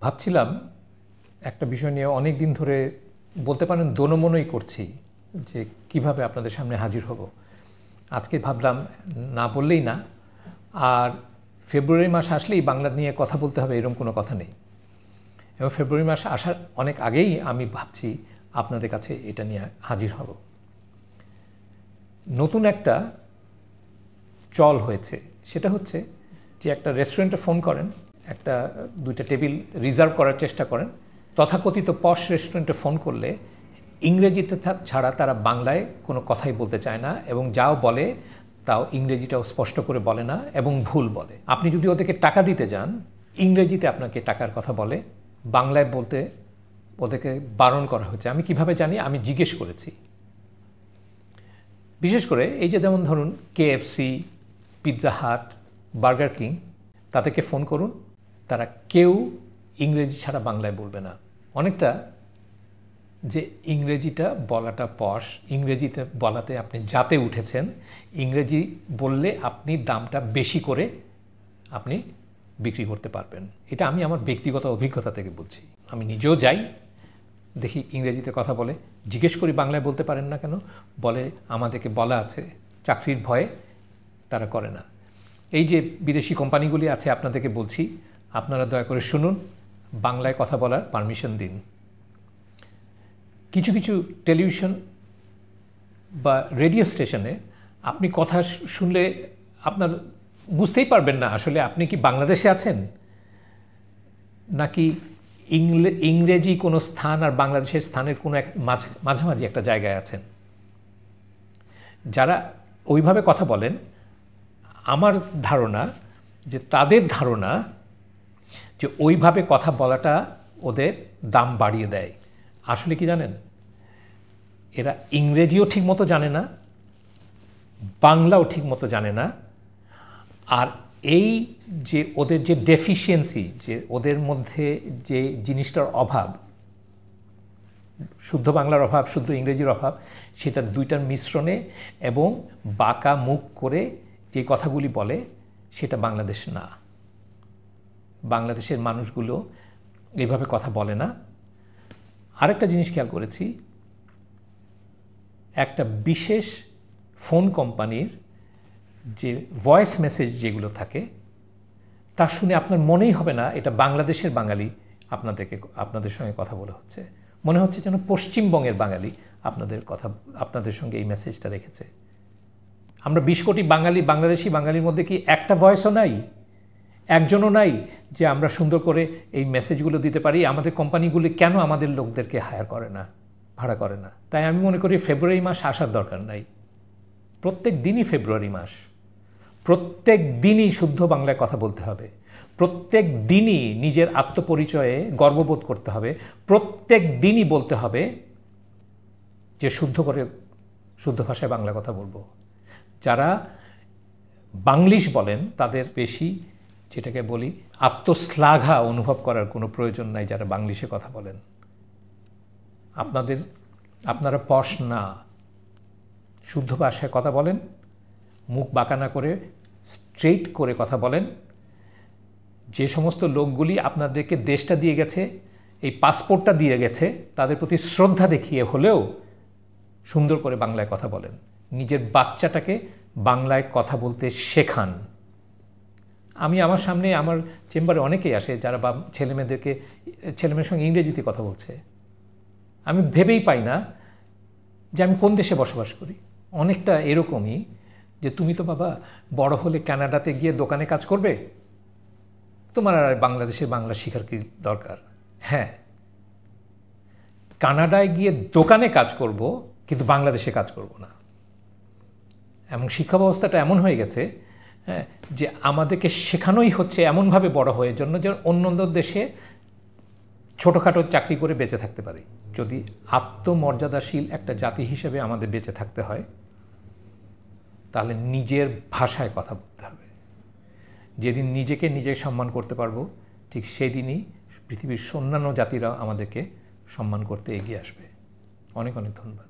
ভাবছিলাম একটা বিষয় নিয়ে অনেক দিন ধরে বলতে পারেন দোনমনোই করছি যে কিভাবে আপনাদের সামনে হাজির হব। আজকে ভাবলাম না বললেই না, আর ফেব্রুয়ারি মাস আসলেই বাংলা নিয়ে কথা বলতে হবে এরকম কোনো কথা নেই। এবং ফেব্রুয়ারি মাস আসার অনেক আগেই আমি ভাবছি আপনাদের কাছে এটা নিয়ে হাজির হব। নতুন একটা চল হয়েছে, সেটা হচ্ছে যে একটা রেস্টুরেন্টে ফোন করেন, একটা দুইটা টেবিল রিজার্ভ করার চেষ্টা করেন, তথাকথিত পশ রেস্টুরেন্টে ফোন করলে ইংরেজিতে ছাড়া তারা বাংলায় কোনো কথাই বলতে চায় না, এবং যাও বলে তাও ইংরেজিটাও স্পষ্ট করে বলে না এবং ভুল বলে। আপনি যদি ওদেরকে টাকা দিতে যান, ইংরেজিতে আপনাকে টাকার কথা বলে, বাংলায় বলতে ওদেরকে বারণ করা হয়েছে। আমি কিভাবে জানি? আমি জিজ্ঞেস করেছি। বিশেষ করে এই যে যেমন ধরুন KFC, Pizza Hut, burger king, তাদেরকে ফোন করুন, তারা কেউ ইংরেজি ছাড়া বাংলায় বলবে না। অনেকটা যে ইংরেজিটা বলাটা পশ, ইংরেজিতে বলাতে আপনি যাতে উঠেছেন, ইংরেজি বললে আপনি দামটা বেশি করে আপনি বিক্রি করতে পারবেন। এটা আমি আমার ব্যক্তিগত অভিজ্ঞতা থেকে বলছি। আমি নিজেও যাই, দেখি ইংরেজিতে কথা বলে, জিজ্ঞেস করি বাংলায় বলতে পারেন না কেন, বলে আমাদেরকে বলা আছে চাকরির ভয়ে তারা করে না। এই যে বিদেশি কোম্পানিগুলি আছে, আপনাদেরকে বলছি আপনারা দয়া করে শুনুন, বাংলায় কথা বলার পারমিশন দিন। কিছু কিছু টেলিভিশন বা রেডিও স্টেশনে আপনি কথা শুনলে আপনার বুঝতেই পারবেন না আসলে আপনি কি বাংলাদেশে আছেন নাকি ইংরেজি কোনো স্থান আর বাংলাদেশের স্থানের কোনো এক মাঝামাঝি একটা জায়গায় আছেন। যারা ওইভাবে কথা বলেন, আমার ধারণা যে তাদের ধারণা যে ওইভাবে কথা বলাটা ওদের দাম বাড়িয়ে দেয়। আসলে কি জানেন, এরা ইংরেজিও ঠিকমতো জানে না, বাংলাও ঠিকমতো জানে না, আর এই যে ওদের যে ডেফিসিয়েন্সি, যে ওদের মধ্যে যে জিনিসটার অভাব, শুদ্ধ বাংলার অভাব, শুদ্ধ ইংরেজির অভাব, সেটা দুইটার মিশ্রণে এবং বাঁকা মুখ করে যে কথাগুলি বলে, সেটা বাংলাদেশ না। বাংলাদেশের মানুষগুলো এইভাবে কথা বলে না। আরেকটা জিনিস খেয়াল করেছি, একটা বিশেষ ফোন কোম্পানির যে ভয়েস মেসেজ যেগুলো থাকে, তা শুনে আপনার মনেই হবে না এটা বাংলাদেশের বাঙালি আপনাদের সঙ্গে কথা বলা হচ্ছে। মনে হচ্ছে যেন পশ্চিমবঙ্গের বাঙালি আপনাদের সঙ্গে এই মেসেজটা রেখেছে। আমরা 20 কোটি বাঙালি, বাংলাদেশি বাঙালির মধ্যে কি একটা ভয়েসও নাই, একজনও নাই যে আমরা সুন্দর করে এই মেসেজগুলো দিতে পারি? আমাদের কোম্পানিগুলি কেন আমাদের লোকদেরকে হায়ার করে না, ভাড়া করে না? তাই আমি মনে করি ফেব্রুয়ারি মাস আসার দরকার নাই। প্রত্যেক দিনই ফেব্রুয়ারি মাস, প্রত্যেক দিনই শুদ্ধ বাংলায় কথা বলতে হবে, প্রত্যেক দিনই নিজের আত্মপরিচয়ে গর্ববোধ করতে হবে, প্রত্যেক দিনই বলতে হবে যে শুদ্ধ ভাষায় বাংলা কথা বলবো। যারা বাংলিশ বলেন তাদের বেশি, যেটাকে বলি, আত্মশ্লাঘা অনুভব করার কোনো প্রয়োজন নাই যারা বাংলিশে কথা বলেন। আপনারা পশ না, শুদ্ধ ভাষায় কথা বলেন, মুখ বাঁকা না করে স্ট্রেইট করে কথা বলেন। যে সমস্ত লোকগুলি আপনাদেরকে দেশটা দিয়ে গেছে, এই পাসপোর্টটা দিয়ে গেছে, তাদের প্রতি শ্রদ্ধা দেখিয়ে হলেও সুন্দর করে বাংলায় কথা বলেন। নিজের বাচ্চাটাকে বাংলায় কথা বলতে শেখান। আমার সামনে আমার চেম্বারে অনেকেই আসে যারা ছেলেমেয়ের সঙ্গে ইংরেজিতে কথা বলছে। আমি ভেবেই পাই না যে আমি কোন দেশে বসবাস করি। অনেকটা এরকমই যে তুমি তো বাবা বড় হলে কানাডাতে গিয়ে দোকানে কাজ করবে, তোমার আর বাংলাদেশে বাংলা শেখার কি দরকার? হ্যাঁ, কানাডায় গিয়ে দোকানে কাজ করব, কিন্তু বাংলাদেশে কাজ করব না। এবং শিক্ষা ব্যবস্থাটা এমন হয়ে গেছে, হ্যাঁ, যে আমাদেরকে শেখানোই হচ্ছে এমনভাবে বড় হয়ে জন্য যে অন্য দেশে ছোটোখাটো চাকরি করে বেঁচে থাকতে পারি। যদি আত্মমর্যাদাশীল একটা জাতি হিসেবে আমাদের বেঁচে থাকতে হয়, তাহলে নিজের ভাষায় কথা বলতে হবে। যেদিন নিজে সম্মান করতে পারবো, ঠিক সেই দিনই পৃথিবীর অন্যান্য জাতিরা আমাদেরকে সম্মান করতে এগিয়ে আসবে। অনেক অনেক ধন্যবাদ।